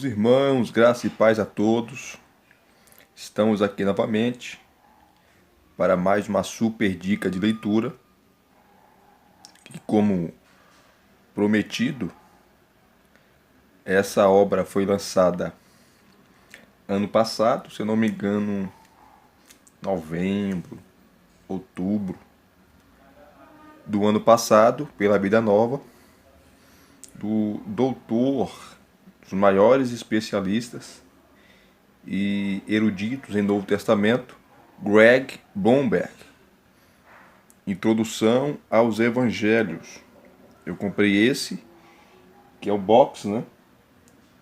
Meus irmãos, graça e paz a todos. Estamos aqui novamente para mais uma super dica de leitura. E como prometido, essa obra foi lançada ano passado, se eu não me engano, novembro, outubro do ano passado, pela Vida Nova, do doutor, dos maiores especialistas e eruditos em Novo Testamento, Greg Blomberg. Introdução aos Evangelhos. Eu comprei esse, que é o box, né?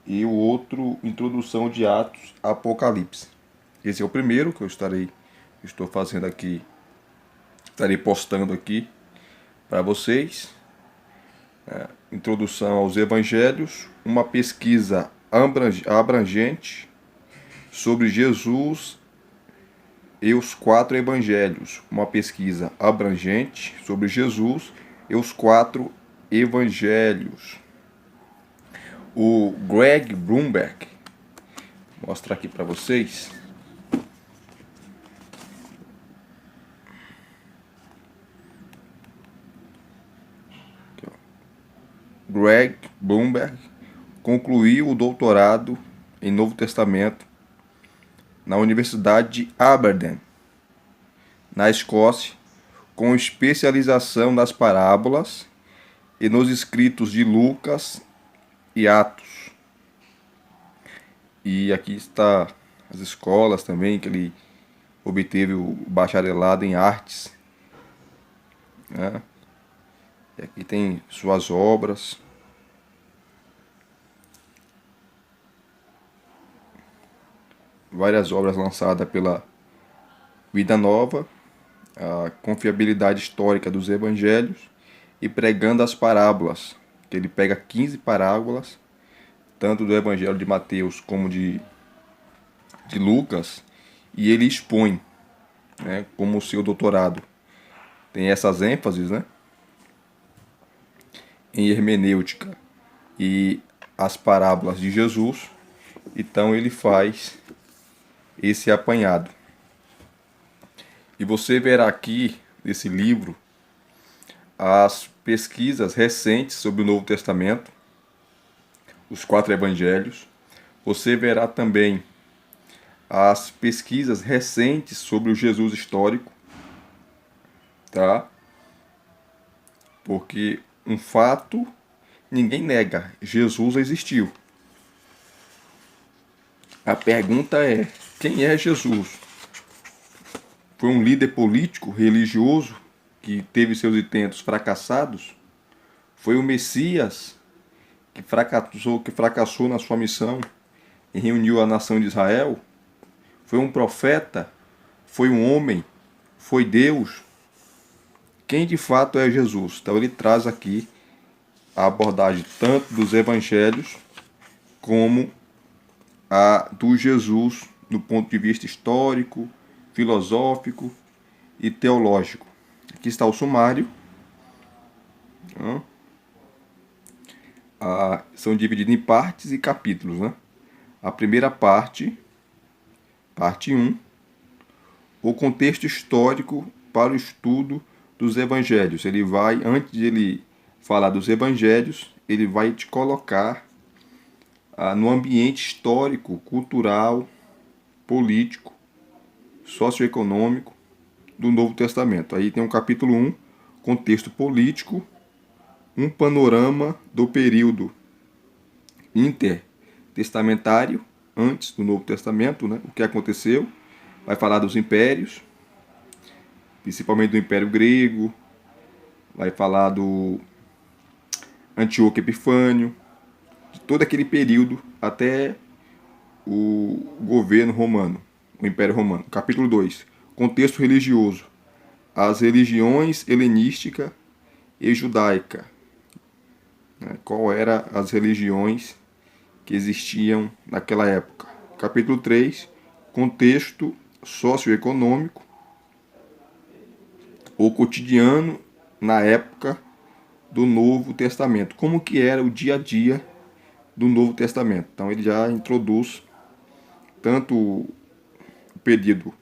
E o outro, Introdução de Atos, Apocalipse. Esse é o primeiro que estou fazendo aqui, estarei postando aqui para vocês. Introdução aos Evangelhos, uma pesquisa abrangente sobre Jesus e os 4 evangelhos. Uma pesquisa abrangente sobre Jesus e os 4 evangelhos. O Greg Blomberg, vou mostrar aqui para vocês. Greg Blomberg concluiu o doutorado em Novo Testamento na Universidade de Aberdeen, na Escócia, com especialização nas parábolas e nos escritos de Lucas e Atos. E aqui está as escolas também que ele obteve o bacharelado em artes, né? E aqui tem suas obras. Várias obras lançadas pela Vida Nova, a confiabilidade histórica dos evangelhos e pregando as parábolas, que ele pega 15 parábolas, tanto do evangelho de Mateus como de Lucas, e ele expõe, né, como o seu doutorado. Tem essas ênfases, né, em hermenêutica e as parábolas de Jesus. Então ele faz esse apanhado. E você verá aqui nesse livro as pesquisas recentes sobre o Novo Testamento, os 4 evangelhos. Você verá também as pesquisas recentes sobre o Jesus histórico, tá? Porque um fato ninguém nega, Jesus existiu. A pergunta é: quem é Jesus? Foi um líder político, religioso, que teve seus intentos fracassados? Foi o Messias que fracassou na sua missão e reuniu a nação de Israel? Foi um profeta? Foi um homem? Foi Deus? Quem de fato é Jesus? Então ele traz aqui a abordagem tanto dos evangelhos como a do Jesus do ponto de vista histórico, filosófico e teológico. Aqui está o sumário. São divididos em partes e capítulos, né? A primeira parte, parte 1, o contexto histórico para o estudo dos evangelhos. Ele vai, antes de ele falar dos evangelhos, ele vai te colocar no ambiente histórico, cultural, político, socioeconômico do Novo Testamento. Aí tem o capítulo 1, contexto político, um panorama do período intertestamentário, antes do Novo Testamento, né? O que aconteceu. Vai falar dos impérios, principalmente do Império Grego, vai falar do Antíoco Epifânio, de todo aquele período até o governo romano, o Império Romano. Capítulo 2, contexto religioso, as religiões helenística e judaica. Qual eram as religiões que existiam naquela época. Capítulo 3, contexto socioeconômico, o cotidiano na época do Novo Testamento. Como que era o dia a dia do Novo Testamento. Então ele já introduz tanto o período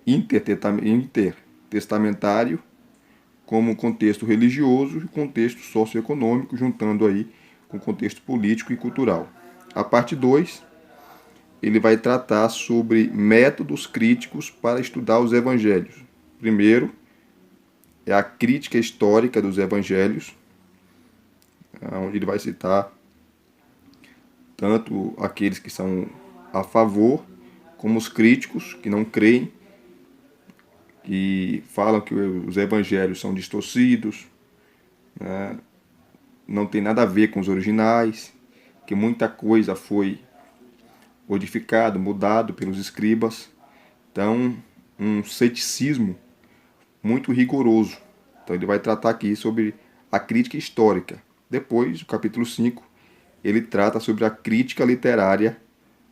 intertestamentário, como o contexto religioso e o contexto socioeconômico, juntando aí com o contexto político e cultural. A parte 2, ele vai tratar sobre métodos críticos para estudar os evangelhos. Primeiro, é a crítica histórica dos evangelhos, onde ele vai citar tanto aqueles que são a favor, como os críticos que não creem, que falam que os evangelhos são distorcidos, né? Não tem nada a ver com os originais, que muita coisa foi modificado, mudado pelos escribas. Então, um ceticismo muito rigoroso. Então ele vai tratar aqui sobre a crítica histórica. Depois, o capítulo 5, ele trata sobre a crítica literária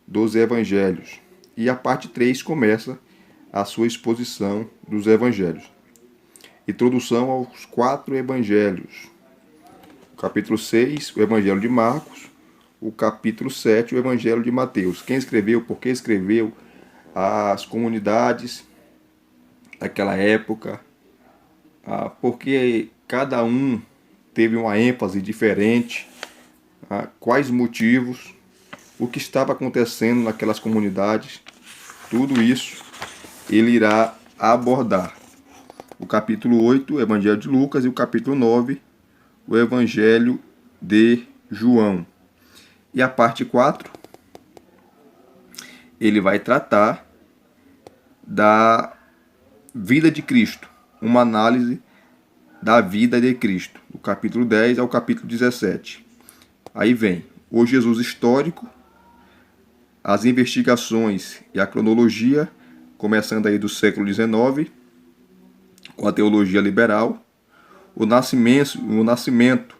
dos evangelhos. E a parte 3 começa a sua exposição dos evangelhos. Introdução aos 4 evangelhos. O capítulo 6, o evangelho de Marcos. O capítulo 7, o evangelho de Mateus. Quem escreveu, por que escreveu, as comunidades daquela época, porque cada um teve uma ênfase diferente, quais motivos, o que estava acontecendo naquelas comunidades, tudo isso ele irá abordar. O capítulo 8, o Evangelho de Lucas, e o capítulo 9, o Evangelho de João. E a parte 4, ele vai tratar da vida de Cristo, uma análise da vida de Cristo, do capítulo 10 ao capítulo 17. Aí vem o Jesus histórico, as investigações e a cronologia, começando aí do século XIX, com a teologia liberal, o nascimento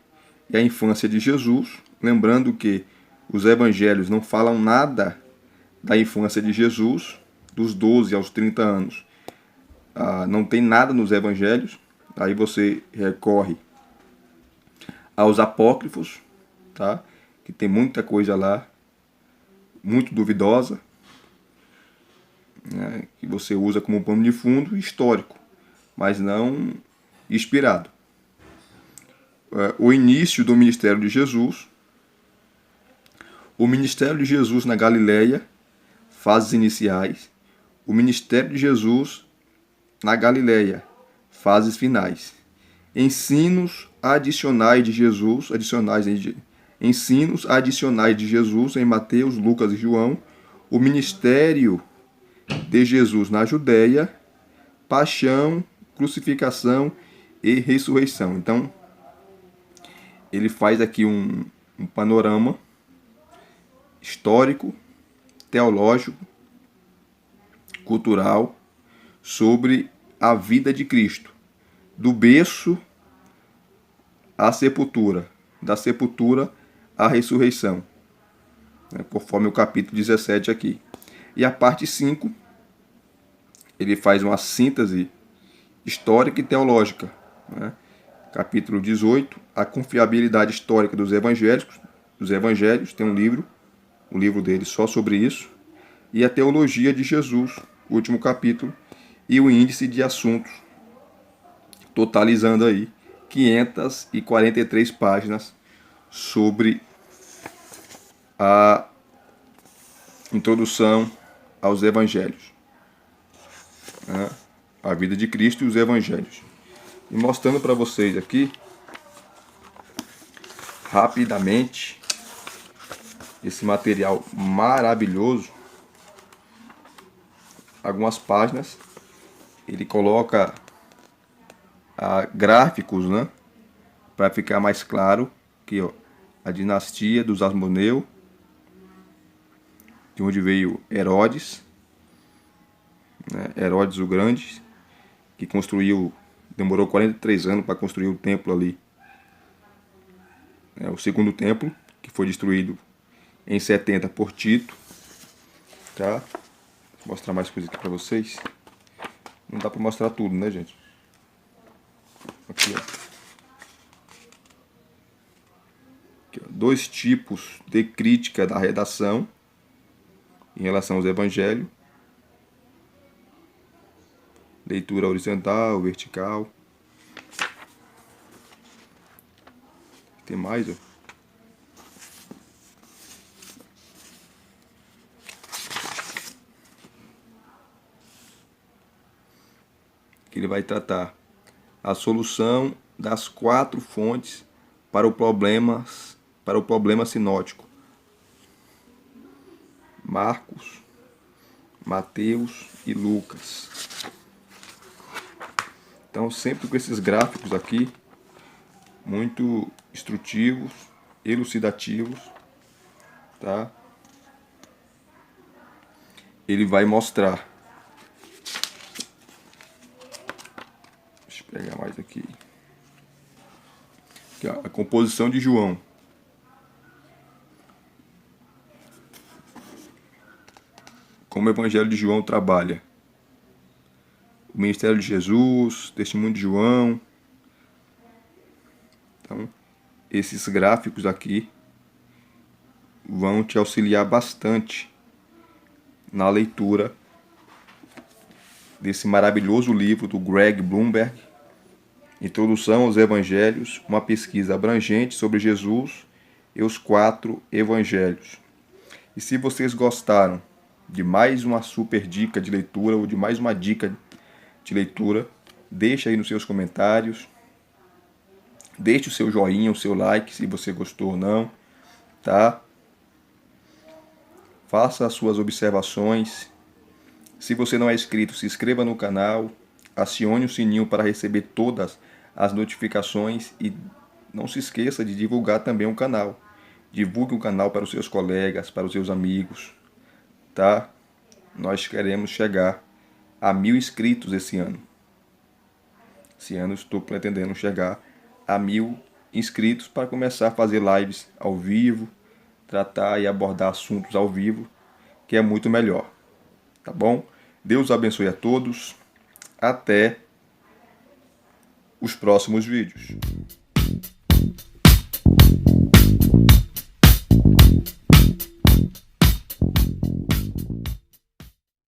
e a infância de Jesus, lembrando que os evangelhos não falam nada da infância de Jesus, dos 12 aos 30 anos. Não tem nada nos evangelhos. Aí você recorre aos apócrifos, tá? Que tem muita coisa lá, muito duvidosa, né? Que você usa como pano de fundo histórico, mas não inspirado. O início do ministério de Jesus, o ministério de Jesus na Galileia, fases iniciais, o ministério de Jesus na Galileia, fases finais. Ensinos adicionais de Jesus, ensinos adicionais de Jesus em Mateus, Lucas e João, o ministério de Jesus na Judéia, paixão, crucificação e ressurreição. Então, ele faz aqui um panorama histórico, teológico, cultural, sobre a vida de Cristo, do berço à sepultura, da sepultura à ressurreição, né, conforme o capítulo 17 aqui. E a parte 5, ele faz uma síntese histórica e teológica, né? Capítulo 18, a confiabilidade histórica dos evangelhos, tem um livro dele só sobre isso, e a teologia de Jesus, o último capítulo, e o índice de assuntos, totalizando aí 543 páginas sobre a introdução aos evangelhos, né? A vida de Cristo e os evangelhos. E mostrando para vocês aqui, rapidamente, esse material maravilhoso, algumas páginas, ele coloca gráficos, né, para ficar mais claro, aqui, ó, a dinastia dos Asmoneu, de onde veio Herodes, né, Herodes o Grande, que demorou 43 anos para construir o templo ali, o segundo templo, que foi destruído em 70 por Tito, tá? Vou mostrar mais coisas aqui para vocês. Não dá para mostrar tudo, né, gente? Aqui, ó. Aqui, ó. 2 tipos de crítica da redação em relação aos evangelhos. Leitura horizontal, vertical. Tem mais, ó. Que ele vai tratar a solução das 4 fontes para o problema sinótico. Marcos, Mateus e Lucas. Então, sempre com esses gráficos aqui, muito instrutivos, elucidativos, tá? Ele vai mostrar. Deixa eu pegar mais aqui. Aqui, ó, a composição de João. Como o Evangelho de João trabalha. O ministério de Jesus, testemunho de João. Então, esses gráficos aqui vão te auxiliar bastante na leitura desse maravilhoso livro do Greg Blumberg, Introdução aos Evangelhos, uma pesquisa abrangente sobre Jesus e os 4 Evangelhos. E se vocês gostaram de mais uma super dica de leitura ou de mais uma dica de leitura, deixa aí nos seus comentários, deixe o seu joinha, o seu like se você gostou ou não, tá? Faça as suas observações. Se você não é inscrito, se inscreva no canal, acione o sininho para receber todas as notificações e não se esqueça de divulgar também o canal. Divulgue o canal para os seus colegas, para os seus amigos, tá? Nós queremos chegar a 1000 inscritos esse ano. Esse ano estou pretendendo chegar a 1000 inscritos para começar a fazer lives ao vivo, tratar e abordar assuntos ao vivo, que é muito melhor. Tá bom? Deus abençoe a todos. Até os próximos vídeos.